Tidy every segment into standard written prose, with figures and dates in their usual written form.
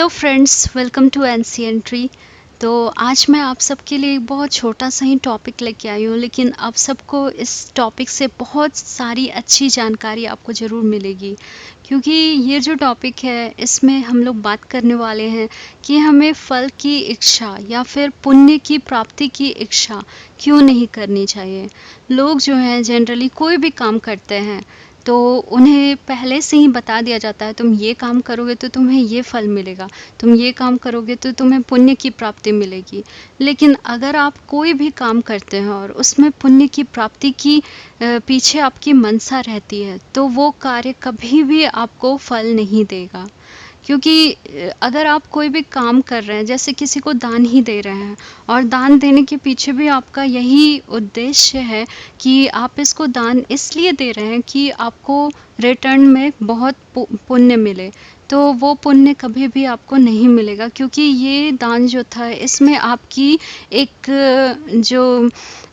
Hello friends, welcome to NCN tree. तो आज मैं आप सबके लिए एक बहुत छोटा सा ही टॉपिक लेके आई हूँ, लेकिन आप सबको इस टॉपिक से बहुत सारी अच्छी जानकारी आपको ज़रूर मिलेगी। क्योंकि ये जो टॉपिक है इसमें हम लोग बात करने वाले हैं कि हमें फल की इच्छा या फिर पुण्य की प्राप्ति की इच्छा क्यों नहीं करनी चाहिए। लोग जो हैं जनरली कोई भी काम करते हैं तो उन्हें पहले से ही बता दिया जाता है, तुम ये काम करोगे तो तुम्हें ये फल मिलेगा, तुम ये काम करोगे तो तुम्हें पुण्य की प्राप्ति मिलेगी। लेकिन अगर आप कोई भी काम करते हैं और उसमें पुण्य की प्राप्ति की पीछे आपकी मनसा रहती है, तो वो कार्य कभी भी आपको फल नहीं देगा। क्योंकि अगर आप कोई भी काम कर रहे हैं, जैसे किसी को दान ही दे रहे हैं और दान देने के पीछे भी आपका यही उद्देश्य है कि आप इसको दान इसलिए दे रहे हैं कि आपको रिटर्न में बहुत पुण्य मिले, तो वो पुण्य कभी भी आपको नहीं मिलेगा। क्योंकि ये दान जो था इसमें आपकी एक जो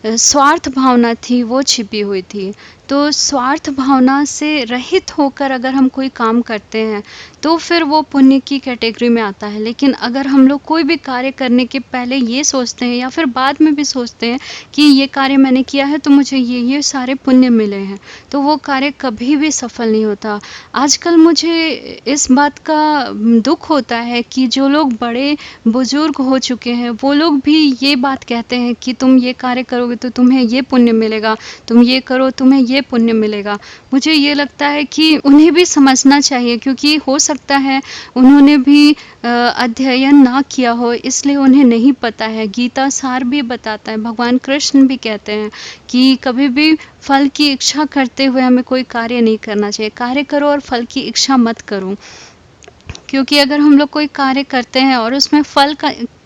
स्वार्थ भावना थी वो छिपी हुई थी। तो स्वार्थ भावना से रहित होकर अगर हम कोई काम करते हैं तो फिर वो पुण्य की कैटेगरी में आता है। लेकिन अगर हम लोग कोई भी कार्य करने के पहले ये सोचते हैं या फिर बाद में भी सोचते हैं कि ये कार्य मैंने किया है तो मुझे ये सारे पुण्य मिले हैं, तो वो कार्य कभी भी सफल नहीं होता। आजकल मुझे इस बात का दुख होता है कि जो लोग बड़े बुजुर्ग हो चुके हैं वो लोग भी ये बात कहते हैं कि तुम ये कार्य करोगे तो तुम्हें ये पुण्य मिलेगा, तुम ये करो तुम्हें ये पुण्य मिलेगा। मुझे ये लगता है कि उन्हें भी समझना चाहिए, क्योंकि हो सकता है उन्होंने भी अध्ययन ना किया हो, इसलिए उन्हें नहीं पता है। गीता सार भी बताता है, भगवान कृष्ण भी कहते हैं कि कभी भी फल की इच्छा करते हुए हमें कोई कार्य नहीं करना चाहिए। कार्य करो और फल की इच्छा मत करो। क्योंकि अगर हम लोग कोई कार्य करते हैं और उसमें फल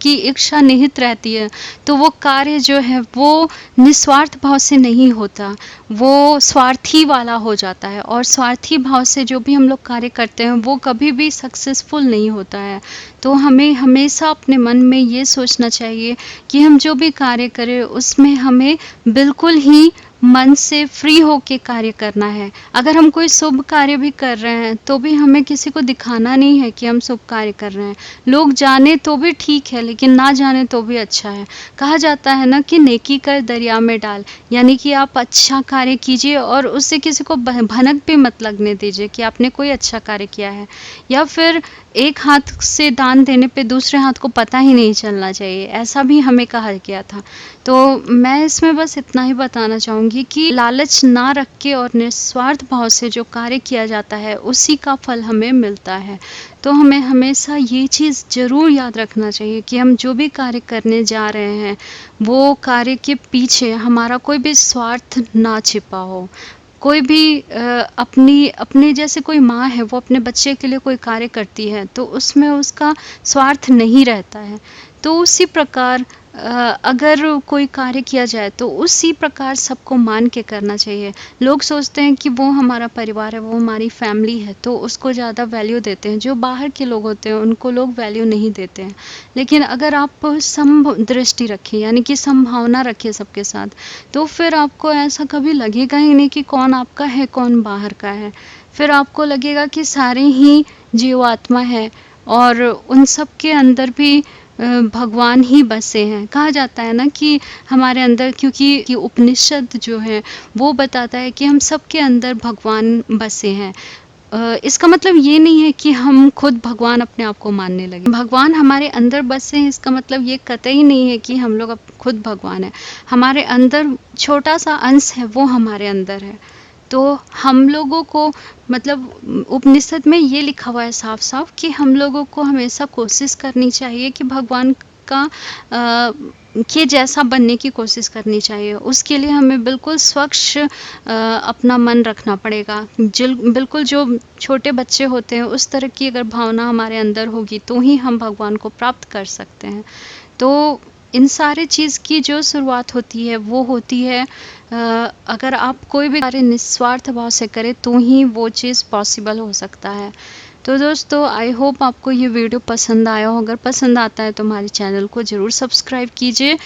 की इच्छा निहित रहती है तो वो कार्य जो है वो निस्वार्थ भाव से नहीं होता, वो स्वार्थी वाला हो जाता है। और स्वार्थी भाव से जो भी हम लोग कार्य करते हैं वो कभी भी सक्सेसफुल नहीं होता है। तो हमें हमेशा अपने मन में ये सोचना चाहिए कि हम जो भी कार्य करें उसमें हमें बिल्कुल ही मन से फ्री होके कार्य करना है। अगर हम कोई शुभ कार्य भी कर रहे हैं तो भी हमें किसी को दिखाना नहीं है कि हम शुभ कार्य कर रहे हैं। लोग जाने तो भी ठीक है, लेकिन ना जाने तो भी अच्छा है। कहा जाता है ना कि नेकी कर दरिया में डाल, यानी कि आप अच्छा कार्य कीजिए और उससे किसी को भनक भी मत लगने दीजिए कि आपने कोई अच्छा कार्य किया है। या फिर एक हाथ से दान देने पे दूसरे हाथ को पता ही नहीं चलना चाहिए, ऐसा भी हमें कहा गया था। तो मैं इसमें बस इतना ही बताना चाहूँगी कि लालच ना रख के और निस्वार्थ भाव से जो कार्य किया जाता है उसी का फल हमें मिलता है। तो हमें हमेशा ये चीज़ ज़रूर याद रखना चाहिए कि हम जो भी कार्य करने जा रहे हैं वो कार्य के पीछे हमारा कोई भी स्वार्थ ना छिपा हो। कोई भी अपनी जैसे कोई माँ है वो अपने बच्चे के लिए कोई कार्य करती है तो उसमें उसका स्वार्थ नहीं रहता है। तो उसी प्रकार अगर कोई कार्य किया जाए तो उसी प्रकार सबको मान के करना चाहिए। लोग सोचते हैं कि वो हमारा परिवार है, वो हमारी फैमिली है, तो उसको ज़्यादा वैल्यू देते हैं। जो बाहर के लोग होते हैं उनको लोग वैल्यू नहीं देते हैं। लेकिन अगर आप दृष्टि रखें, यानी कि संभावना रखें सबके साथ, तो फिर आपको ऐसा कभी लगेगा ही नहीं कि कौन आपका है कौन बाहर का है। फिर आपको लगेगा कि सारे ही जीवात्मा है और उन सब के अंदर भी भगवान ही बसे हैं। कहा जाता है ना कि हमारे अंदर, क्योंकि उपनिषद जो है वो बताता है कि हम सबके अंदर भगवान बसे हैं। इसका मतलब ये नहीं है कि हम खुद भगवान अपने आप को मानने लगे। भगवान हमारे अंदर बसे हैं इसका मतलब ये कतई नहीं है कि हम लोग खुद भगवान हैं। हमारे अंदर छोटा सा अंश है वो हमारे अंदर है। तो हम लोगों को मतलब उपनिषद में ये लिखा हुआ है साफ साफ कि हम लोगों को हमेशा कोशिश करनी चाहिए कि भगवान का के जैसा बनने की कोशिश करनी चाहिए। उसके लिए हमें बिल्कुल स्वच्छ अपना मन रखना पड़ेगा। बिल्कुल जो छोटे बच्चे होते हैं उस तरह की अगर भावना हमारे अंदर होगी तो ही हम भगवान को प्राप्त कर सकते हैं। तो इन सारे चीज़ की जो शुरुआत होती है वो होती है अगर आप कोई भी कार्य निस्वार्थ भाव से करें तो ही वो चीज़ पॉसिबल हो सकता है। तो दोस्तों, आई होप आपको ये वीडियो पसंद आया हो। अगर पसंद आता है तो हमारे चैनल को ज़रूर सब्सक्राइब कीजिए।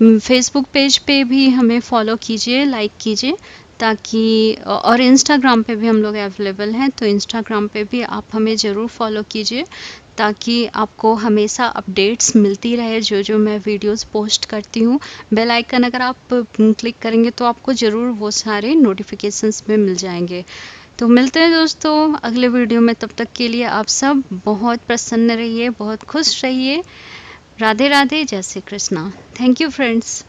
फेसबुक पेज पे भी हमें फॉलो कीजिए, लाइक कीजिए, ताकि और इंस्टाग्राम पे भी हम लोग अवेलेबल हैं, तो इंस्टाग्राम पे भी आप हमें ज़रूर फॉलो कीजिए ताकि आपको हमेशा अपडेट्स मिलती रहे जो मैं वीडियोज़ पोस्ट करती हूँ। बेल आइकन अगर आप क्लिक करेंगे तो आपको ज़रूर वो सारे नोटिफिकेशंस में मिल जाएंगे। तो मिलते हैं दोस्तों अगले वीडियो में, तब तक के लिए आप सब बहुत प्रसन्न रहिए, बहुत खुश रहिए। राधे राधे, जय Shri Krishna. Thank you friends.